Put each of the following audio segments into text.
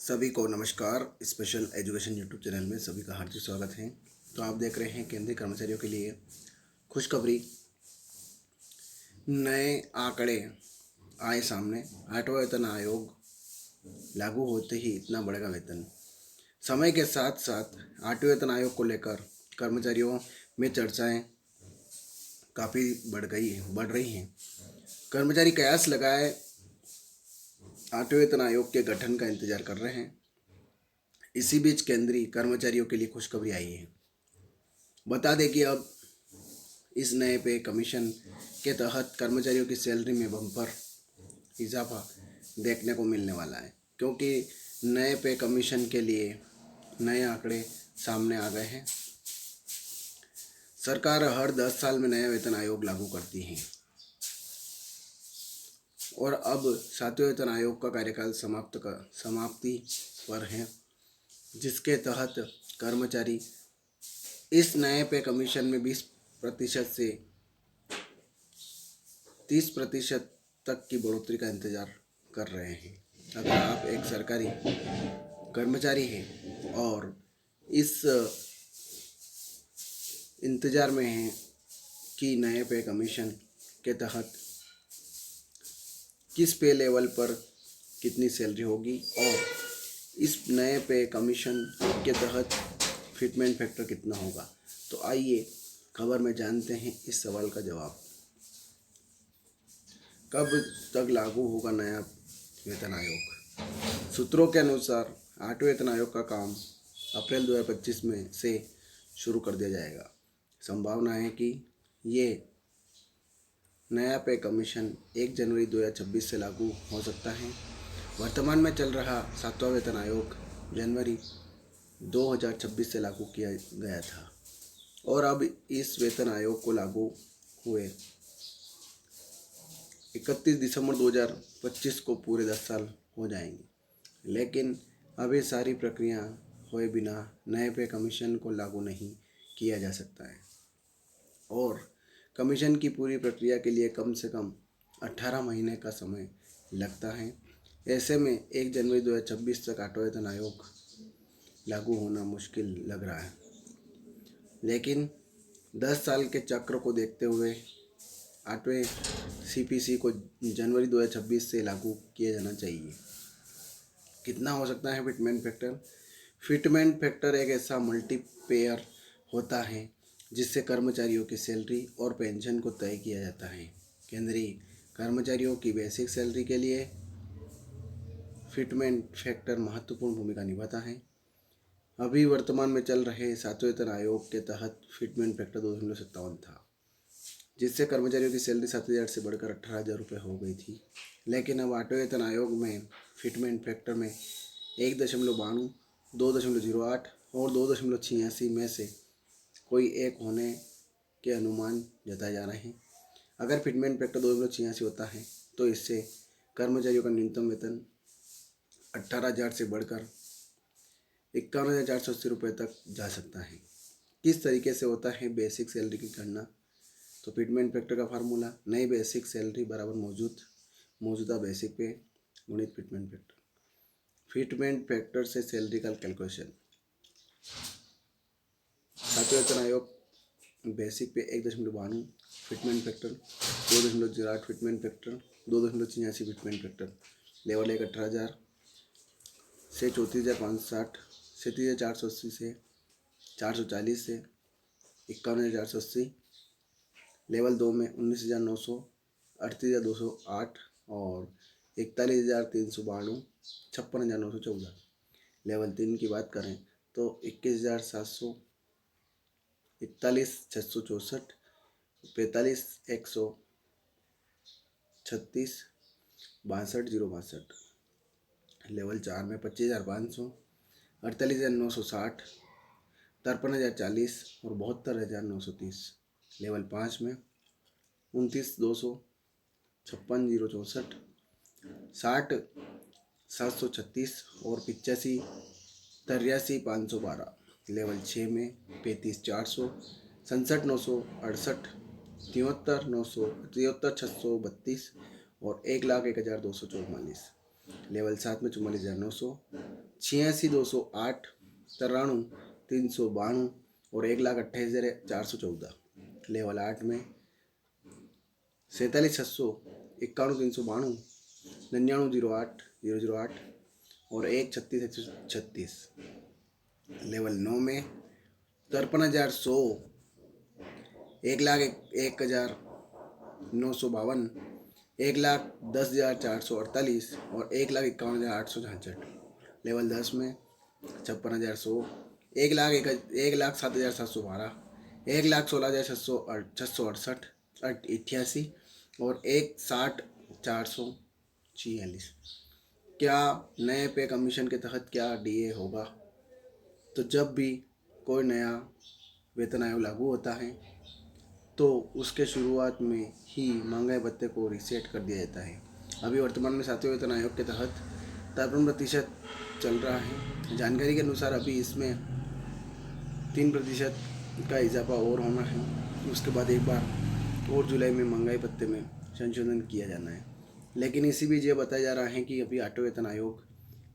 सभी को नमस्कार। स्पेशल एजुकेशन यूट्यूब चैनल में सभी का हार्दिक स्वागत है। तो आप देख रहे हैं केंद्रीय कर्मचारियों के लिए खुशखबरी। नए आंकड़े आए सामने। आठवां वेतन आयोग लागू होते ही इतना बढ़ेगा वेतन। समय के साथ साथ आठवें वेतन आयोग को लेकर कर्मचारियों में चर्चाएं काफ़ी बढ़ रही हैं। कर्मचारी कयास लगाए आठवें वेतन आयोग के गठन का इंतजार कर रहे हैं। इसी बीच केंद्रीय कर्मचारियों के लिए खुशखबरी आई है। बता दें कि अब इस नए पे कमीशन के तहत कर्मचारियों की सैलरी में बम्पर इजाफा देखने को मिलने वाला है, क्योंकि नए पे कमीशन के लिए नए आंकड़े सामने आ गए हैं। सरकार हर 10 साल में नया वेतन आयोग लागू करती है और अब 7वें वेतन आयोग का कार्यकाल समाप्ति पर है, जिसके तहत कर्मचारी इस नए पे कमीशन में 20% से 30% तक की बढ़ोतरी का इंतजार कर रहे हैं। अगर आप एक सरकारी कर्मचारी हैं और इस इंतजार में हैं कि नए पे कमीशन के तहत किस पे लेवल पर कितनी सैलरी होगी और इस नए पे कमीशन के तहत फिटमेंट फैक्टर कितना होगा, तो आइए खबर में जानते हैं इस सवाल का जवाब। कब तक लागू होगा नया वेतन आयोग? सूत्रों के अनुसार आठवें वेतन आयोग का काम अप्रैल 2025 में से शुरू कर दिया जाएगा। संभावना है कि ये नया पे कमीशन 1 जनवरी 2026 से लागू हो सकता है। वर्तमान में चल रहा 7वां वेतन आयोग जनवरी 2026 से लागू किया गया था और अब इस वेतन आयोग को लागू हुए 31 दिसंबर 2025 को पूरे 10 साल हो जाएंगे, लेकिन अभी सारी प्रक्रिया हुए बिना नए पे कमीशन को लागू नहीं किया जा सकता है और कमीशन की पूरी प्रक्रिया के लिए कम से कम 18 महीने का समय लगता है। ऐसे में 1 जनवरी 2026 तक आठवां वेतन आयोग लागू होना मुश्किल लग रहा है, लेकिन 10 साल के चक्र को देखते हुए 8वें सीपीसी को जनवरी 2026 से लागू किया जाना चाहिए। कितना हो सकता है फिटमेंट फैक्टर? फिटमेंट फैक्टर एक ऐसा मल्टीपेयर होता है जिससे कर्मचारियों की सैलरी और पेंशन को तय किया जाता है। केंद्रीय कर्मचारियों की बेसिक सैलरी के लिए फिटमेंट फैक्टर महत्वपूर्ण भूमिका निभाता है। अभी वर्तमान में चल रहे 7वें वेतन आयोग के तहत फिटमेंट फैक्टर 2.57 था, जिससे कर्मचारियों की सैलरी 7,000 से बढ़कर 18,000 रुपये हो गई थी। लेकिन अब 8वें वेतन आयोग में फिटमेंट फैक्टर में 1.92, 2.08 और 2.86 में से कोई एक होने के अनुमान जताए जा रहे हैं। अगर फिटमेंट फैक्टर 2.86 होता है तो इससे कर्मचारियों का न्यूनतम वेतन 18,000 से बढ़कर 51,480 रुपये तक जा सकता है। किस तरीके से होता है बेसिक सैलरी की गणना? तो फिटमेंट फैक्टर का फार्मूला नई बेसिक सैलरी बराबर मौजूदा बेसिक पे गुणित फिटमेंट फैक्टर। फिटमेंट फैक्टर से सैलरी का कैलकुलेशन। 7वें वेतन आयोग बेसिक पे 1.92, fitment factor 2.08, fitment factor 2.86, fitment factor level 1 18,000 से 34,560 से 33,480 से 440 से 51,480, लेवल 2 में 19,900, 38,208 और 41,392, 56,914। लेवल 3 की बात करें तो 21,700, 41,664, 45,136, 62,062। लेवल 4 में 25,500, 48,960, 53,040 और 72,930। लेवल 5 में 29,200, 56,064, 60,736 और 85,83,512। लेवल 6 में 35,400, 67,968, 73,632 और 1,01,244। लेवल 7 में 44,900, 86,208, 93,392 और 1,28,414। लेवल 8 में 47,600, 91,392, 99,008 और 1,36,136। लेवल 9 में 53,100, 1,01,952, 1,10,448 और 1,51,866। लेवल 10 में 56,100, 1,07,712, 1,16,668 88 और 1,60,446। क्या नए पे कमीशन के तहत क्या डीए होगा? तो जब भी कोई नया वेतन आयोग लागू होता है तो उसके शुरुआत में ही महंगाई भत्ते को रीसेट कर दिया जाता है। अभी वर्तमान में 7वें वेतन आयोग के तहत 53% चल रहा है। जानकारी के अनुसार अभी इसमें 3% का इजाफा और होना है। उसके बाद एक बार और जुलाई में महंगाई भत्ते में संशोधन किया जाना है। लेकिन इसी बीच ये बताया जा रहा है कि अभी 8वें वेतन आयोग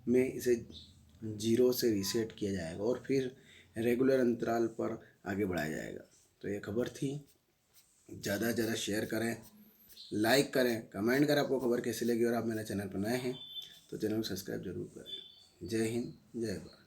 में इसे 0 से रीसेट किया जाएगा और फिर रेगुलर अंतराल पर आगे बढ़ाया जाएगा। तो ये खबर थी। ज़्यादा से ज़्यादा शेयर करें, लाइक करें, कमेंट करें आपको खबर कैसी लगी और आप मेरे चैनल पर नए हैं तो चैनल को सब्सक्राइब जरूर करें। जय हिंद, जय भारत।